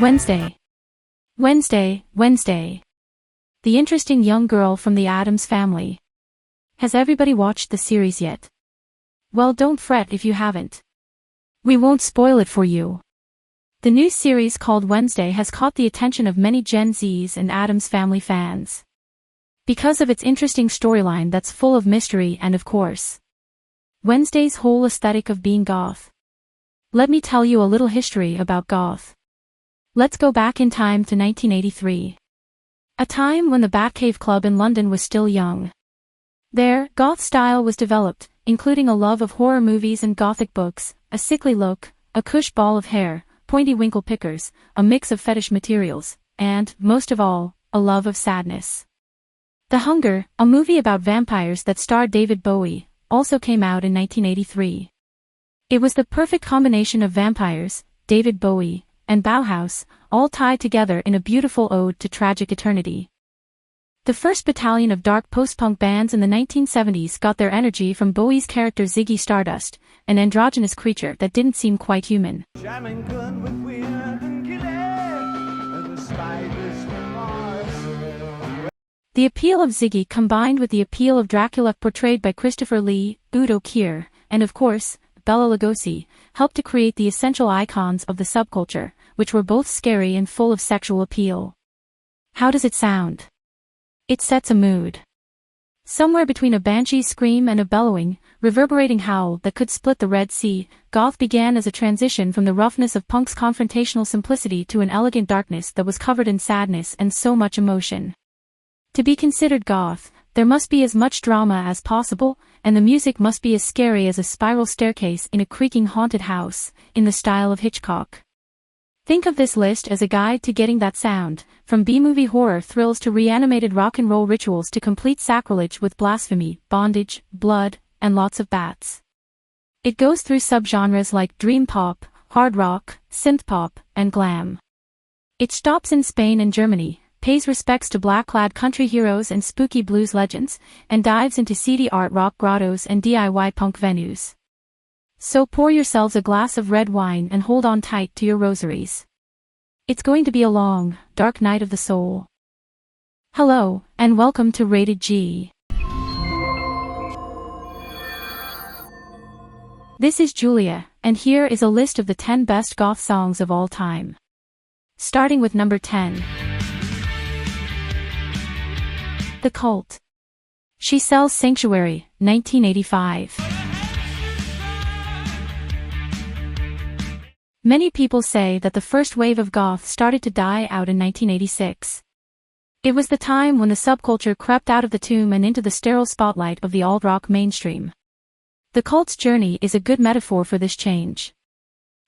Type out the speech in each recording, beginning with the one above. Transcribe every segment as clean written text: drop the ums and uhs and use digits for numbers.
Wednesday. Wednesday, Wednesday. The interesting young girl from the Addams family. Has everybody watched the series yet? Well, don't fret if you haven't. We won't spoil it for you. The new series called Wednesday has caught the attention of many Gen Zs and Addams family fans. Because of its interesting storyline that's full of mystery and of course, Wednesday's whole aesthetic of being goth. Let me tell you a little history about goth. Let's go back in time to 1983. A time when the Batcave Club in London was still young. There, goth style was developed, including a love of horror movies and gothic books, a sickly look, a cush ball of hair, pointy winkle pickers, a mix of fetish materials, and, most of all, a love of sadness. The Hunger, a movie about vampires that starred David Bowie, also came out in 1983. It was the perfect combination of vampires, David Bowie, and Bauhaus, all tied together in a beautiful ode to tragic eternity. The first battalion of dark post-punk bands in the 1970s got their energy from Bowie's character Ziggy Stardust, an androgynous creature that didn't seem quite human. The appeal of Ziggy combined with the appeal of Dracula portrayed by Christopher Lee, Udo Kier, and of course, Bela Lugosi, helped to create the essential icons of the subculture, which were both scary and full of sexual appeal. How does it sound? It sets a mood. Somewhere between a banshee's scream and a bellowing, reverberating howl that could split the Red Sea, goth began as a transition from the roughness of punk's confrontational simplicity to an elegant darkness that was covered in sadness and so much emotion. To be considered goth, there must be as much drama as possible, and the music must be as scary as a spiral staircase in a creaking haunted house, in the style of Hitchcock. Think of this list as a guide to getting that sound, from B-movie horror thrills to reanimated rock and roll rituals to complete sacrilege with blasphemy, bondage, blood, and lots of bats. It goes through subgenres like dream pop, hard rock, synth pop, and glam. It stops in Spain and Germany, pays respects to black-clad country heroes and spooky blues legends, and dives into seedy art rock grottos and DIY punk venues. So pour yourselves a glass of red wine and hold on tight to your rosaries. It's going to be a long, dark night of the soul. Hello, and welcome to Rated G. This is Julia, and here is a list of the 10 best goth songs of all time. Starting with number 10. The Cult. She Sells Sanctuary, 1985. Many people say that the first wave of goth started to die out in 1986. It was the time when the subculture crept out of the tomb and into the sterile spotlight of the alt-rock mainstream. The Cult's journey is a good metaphor for this change.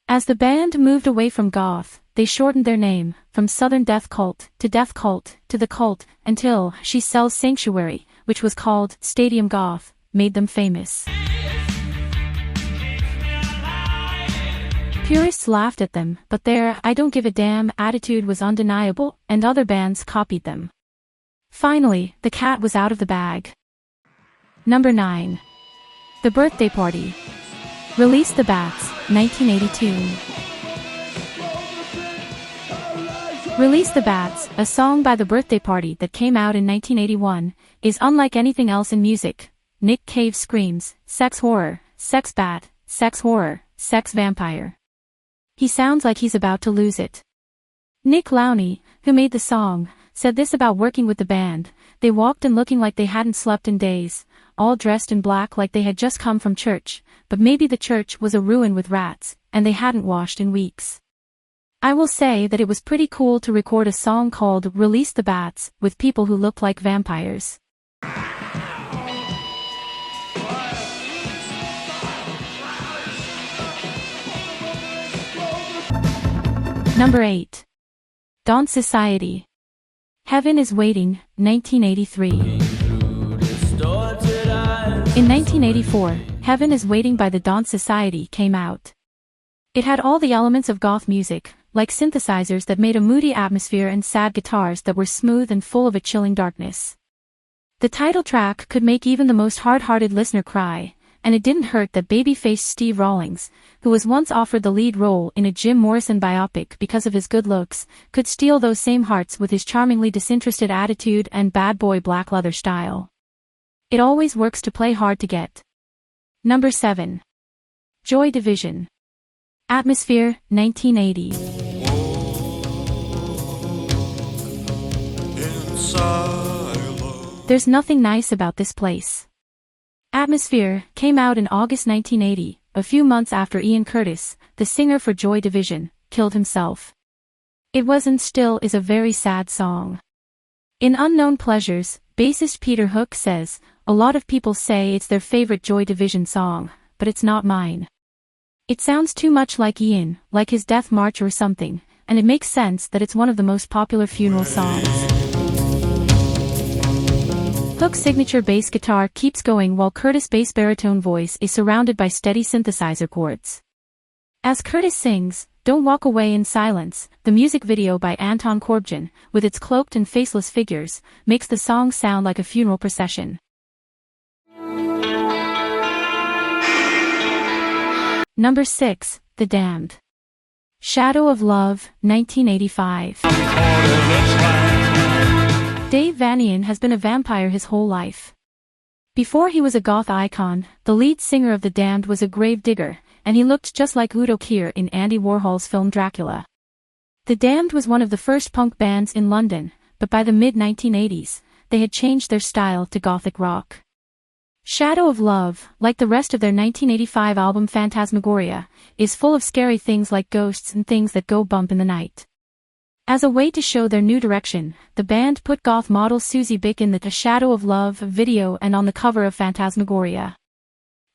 As the band moved away from goth, they shortened their name, from Southern Death Cult, to Death Cult, to The Cult, until She Sells Sanctuary, which was called Stadium Goth, made them famous. Purists laughed at them, but their "I don't give a damn" attitude was undeniable, and other bands copied them. Finally, the cat was out of the bag. Number 9. The Birthday Party. Release the Bats, 1982. Release the Bats, a song by The Birthday Party that came out in 1981, is unlike anything else in music. Nick Cave screams, sex horror, sex bat, sex horror, sex vampire. He sounds like he's about to lose it. Nick Lowney, who made the song, said this about working with the band: they walked in looking like they hadn't slept in days, all dressed in black like they had just come from church, but maybe the church was a ruin with rats, and they hadn't washed in weeks. I will say that it was pretty cool to record a song called Release the Bats, with people who looked like vampires. Number 8. Dawn Society. Heaven is Waiting, 1983. In 1984, Heaven is Waiting by the Dawn Society came out. It had all the elements of goth music, like synthesizers that made a moody atmosphere and sad guitars that were smooth and full of a chilling darkness. The title track could make even the most hard-hearted listener cry, and it didn't hurt that baby-faced Steve Rawlings, who was once offered the lead role in a Jim Morrison biopic because of his good looks, could steal those same hearts with his charmingly disinterested attitude and bad boy black leather style. It always works to play hard to get. Number 7. Joy Division. Atmosphere, 1980. There's nothing nice about this place. Atmosphere came out in August 1980, a few months after Ian Curtis, the singer for Joy Division, killed himself. It was and still is a very sad song. In Unknown Pleasures, bassist Peter Hook says, "A lot of people say it's their favorite Joy Division song, but it's not mine. It sounds too much like Ian, like his death march or something, and it makes sense that it's one of the most popular funeral songs." Hook's signature bass guitar keeps going while Curtis' bass baritone voice is surrounded by steady synthesizer chords. As Curtis sings, "Don't Walk Away in Silence," the music video by Anton Corbijn, with its cloaked and faceless figures, makes the song sound like a funeral procession. Number 6, The Damned. Shadow of Love, 1985. Dave Vanian has been a vampire his whole life. Before he was a goth icon, the lead singer of The Damned was a grave digger, and he looked just like Udo Kier in Andy Warhol's film Dracula. The Damned was one of the first punk bands in London, but by the mid-1980s, they had changed their style to gothic rock. Shadow of Love, like the rest of their 1985 album Phantasmagoria, is full of scary things like ghosts and things that go bump in the night. As a way to show their new direction, the band put goth model Siouxsie Bick in the Shadow of Love video and on the cover of Phantasmagoria.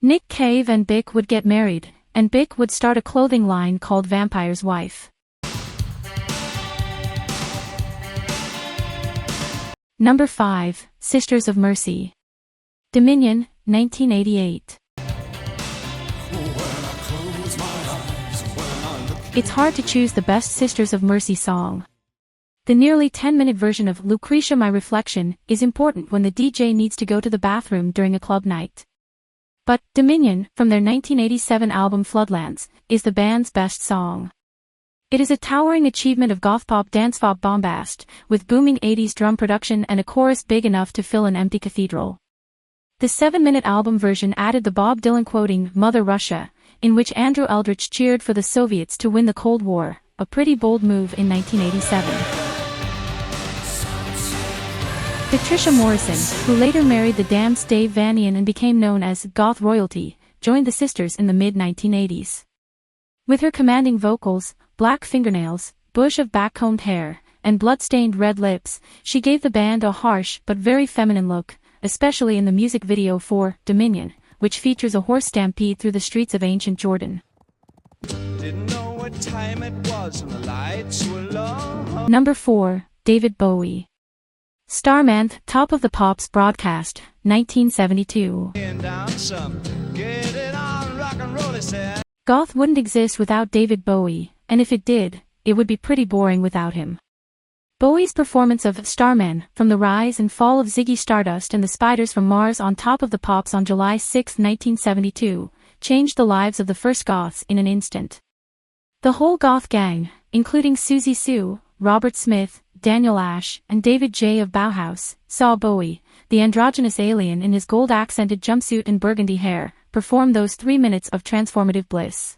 Nick Cave and Bick would get married, and Bick would start a clothing line called Vampire's Wife. Number 5, Sisters of Mercy. Dominion, 1988. It's hard to choose the best Sisters of Mercy song. The nearly 10-minute version of Lucretia My Reflection is important when the DJ needs to go to the bathroom during a club night. But Dominion, from their 1987 album Floodlands, is the band's best song. It is a towering achievement of goth-pop dance-pop bombast, with booming 80s drum production and a chorus big enough to fill an empty cathedral. The 7-minute album version added the Bob Dylan quoting Mother Russia, in which Andrew Eldritch cheered for the Soviets to win the Cold War, a pretty bold move in 1987. Patricia Morrison, who later married the Damned's Dave Vanian and became known as Goth Royalty, joined the sisters in the mid-1980s. With her commanding vocals, black fingernails, bush of backcombed hair, and blood-stained red lips, she gave the band a harsh but very feminine look, especially in the music video for Dominion, which features a horse stampede through the streets of ancient Jordan. Didn't know what time it was and the lights were low. Number 4, David Bowie. Starman, Top of the Pops broadcast, 1972. Goth wouldn't exist without David Bowie, and if it did, it would be pretty boring without him. Bowie's performance of Starman, from the rise and fall of Ziggy Stardust and the Spiders from Mars on Top of the Pops on July 6, 1972, changed the lives of the first goths in an instant. The whole goth gang, including Siouxsie Sioux, Robert Smith, Daniel Ash, and David J. of Bauhaus, saw Bowie, the androgynous alien in his gold-accented jumpsuit and burgundy hair, perform those 3 minutes of transformative bliss.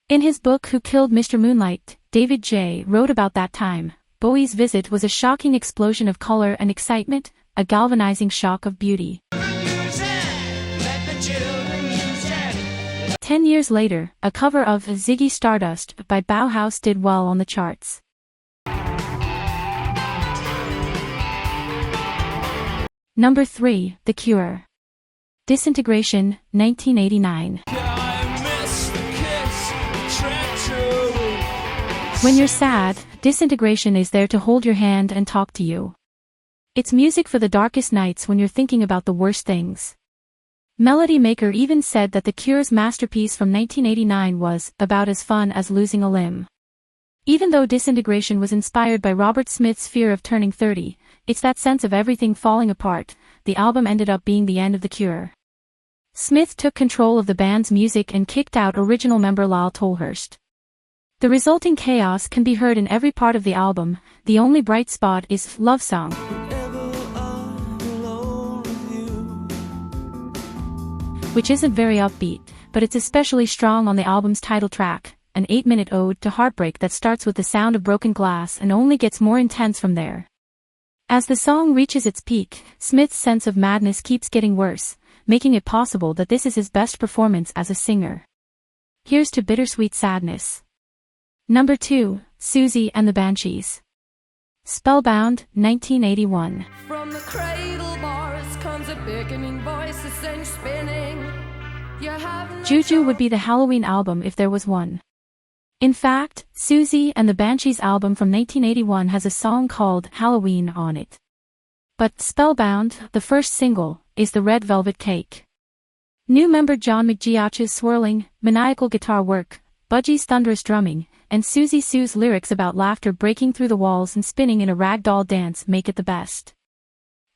In his book Who Killed Mr. Moonlight, David J. wrote about that time. Bowie's visit was a shocking explosion of color and excitement, a galvanizing shock of beauty. 10 years later, a cover of Ziggy Stardust by Bauhaus did well on the charts. Number 3, The Cure. Disintegration, 1989. When you're sad, Disintegration is there to hold your hand and talk to you. It's music for the darkest nights when you're thinking about the worst things. Melody Maker even said that The Cure's masterpiece from 1989 was about as fun as losing a limb. Even though Disintegration was inspired by Robert Smith's fear of turning 30, it's that sense of everything falling apart. The album ended up being the end of The Cure. Smith took control of the band's music and kicked out original member Lyle Tolhurst. The resulting chaos can be heard in every part of the album. The only bright spot is Love Song, which isn't very upbeat, but it's especially strong on the album's title track, an 8-minute ode to heartbreak that starts with the sound of broken glass and only gets more intense from there. As the song reaches its peak, Smith's sense of madness keeps getting worse, making it possible that this is his best performance as a singer. Here's to Bittersweet Sadness. Number 2, Siouxsie and the Banshees. Spellbound, 1981. From the cradle bars comes a beckoning voice, a cinch spinning. Juju would be the Halloween album if there was one. In fact, Siouxsie and the Banshees album from 1981 has a song called Halloween on it. But Spellbound, the first single, is the red velvet cake. New member John McGeoch's swirling, maniacal guitar work, Budgie's thunderous drumming, and Siouxsie Sue's lyrics about laughter breaking through the walls and spinning in a ragdoll dance make it the best.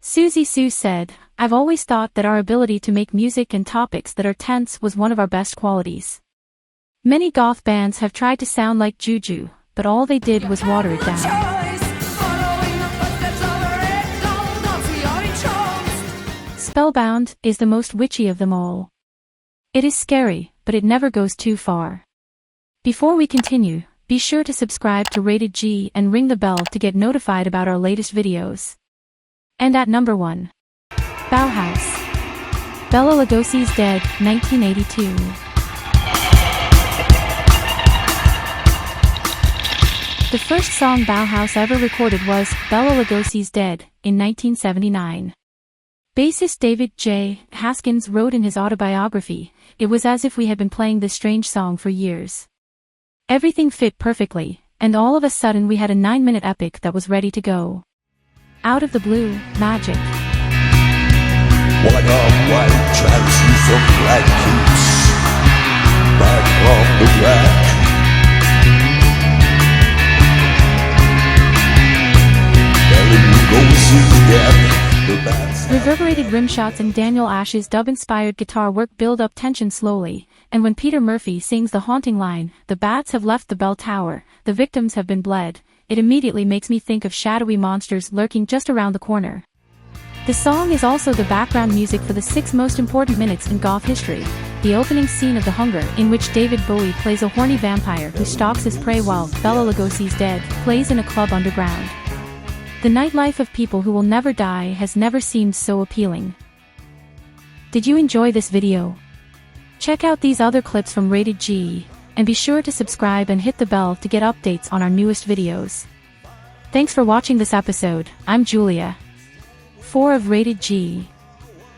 Siouxsie Sue said, "I've always thought that our ability to make music and topics that are tense was one of our best qualities. Many goth bands have tried to sound like Juju, but all they did was water it down." Spellbound is the most witchy of them all. It is scary, but it never goes too far. Before we continue, be sure to subscribe to Rated G and ring the bell to get notified about our latest videos. And at number 1. Bauhaus. Bela Lugosi's Dead, 1982. The first song Bauhaus ever recorded was Bela Lugosi's Dead, in 1979. Bassist David J. Haskins wrote in his autobiography, "It was as if we had been playing this strange song for years. Everything fit perfectly, and all of a sudden we had a 9-minute epic that was ready to go. Out of the blue, magic." What a white translucent black keeps back from the black. Reverberated rimshots and Daniel Ash's dub-inspired guitar work build up tension slowly, and when Peter Murphy sings the haunting line, "The bats have left the bell tower, the victims have been bled," it immediately makes me think of shadowy monsters lurking just around the corner. The song is also the background music for the 6 most important minutes in goth history, the opening scene of The Hunger, in which David Bowie plays a horny vampire who stalks his prey while Bela Lugosi's Dead plays in a club underground. The nightlife of people who will never die has never seemed so appealing. Did you enjoy this video? Check out these other clips from Rated G, and be sure to subscribe and hit the bell to get updates on our newest videos. Thanks for watching this episode. I'm Julia. 4 of Rated G.